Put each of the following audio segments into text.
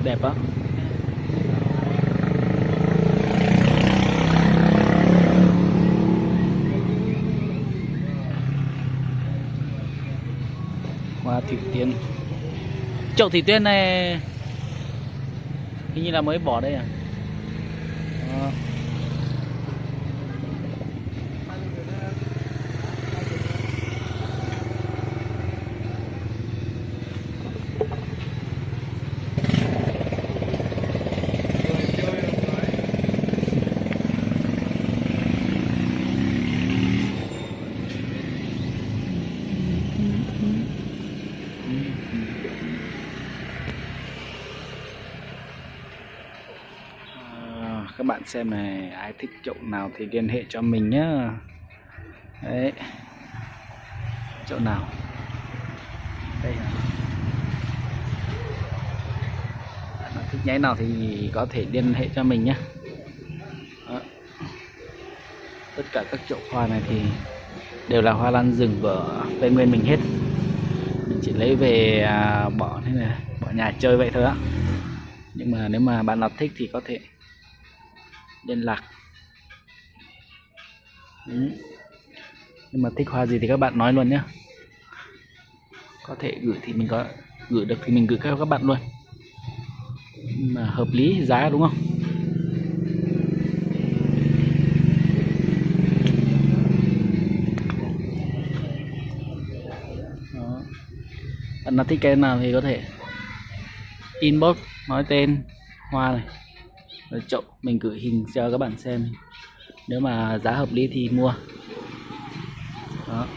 đẹp lắm. Hoa thủy tiên. Chậu thủy tiên này hình như là mới bỏ đây à? Đó. Các bạn xem này, ai thích chậu nào thì liên hệ cho mình nhá. Đấy, chậu nào đây à? Bạn nào thích nháy nào thì có thể liên hệ cho mình nhé. Đó. Tất cả các chậu hoa này thì đều là hoa lan rừng của Tây Nguyên mình hết. Mình chỉ lấy về bỏ thế này, bỏ nhà chơi vậy thôi á. Nhưng mà nếu mà bạn nào thích thì có thể liên lạc. Nhưng mà thích hoa gì thì các bạn nói luôn nhé. Có thể gửi thì mình có gửi được thì mình gửi cho các bạn luôn, mà hợp lý giá đúng không? Đó. Bạn nào thích cái nào thì có thể inbox nói tên hoa này rồi chậu, mình gửi hình cho các bạn xem. Nếu mà giá hợp lý thì mua. Đó.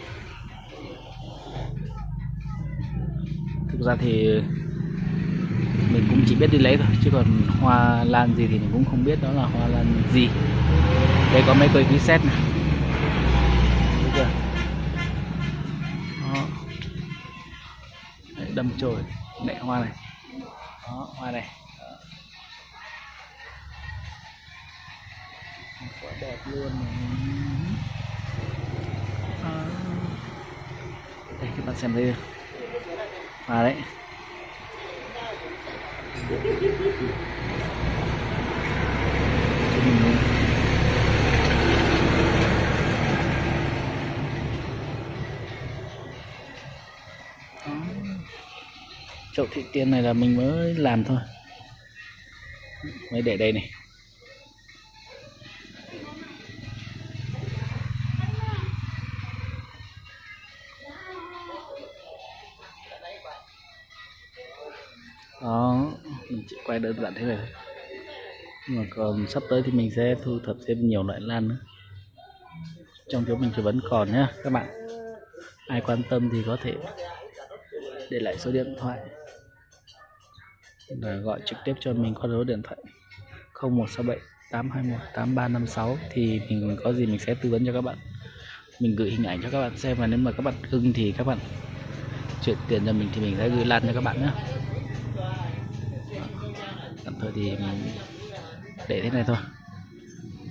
Thực ra thì mình cũng chỉ biết đi lấy thôi, chứ còn hoa lan gì thì mình cũng không biết đó là hoa lan gì. Đây có mấy cây quý set này. Thấy chưa? Đó. Đấy, đâm chồi mẹ hoa này. Đó, hoa này. Đó. Quá đẹp luôn này. Đây các bạn xem đây, hoa đấy. Chậu thủy tiên này là mình mới làm thôi, mới để đây này. Đó, mình chỉ quay đơn giản thế này thôi. Nhưng mà còn sắp tới thì mình sẽ thu thập thêm nhiều loại lan nữa. Trong chỗ mình thì vẫn còn nhá các bạn. Ai quan tâm thì có thể để lại số điện thoại và gọi trực tiếp cho mình qua số điện thoại 0167 821 8356 thì mình có gì mình sẽ tư vấn cho các bạn. Mình gửi hình ảnh cho các bạn xem, và nếu mà các bạn ưng thì các bạn chuyển tiền cho mình thì mình sẽ gửi lan cho các bạn nhé. Tạm thời thì mình để thế này thôi.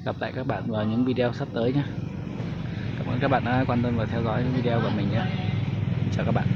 Gặp lại các bạn vào những video sắp tới nhé. Cảm ơn các bạn đã quan tâm và theo dõi video của mình nhé. Chào các bạn.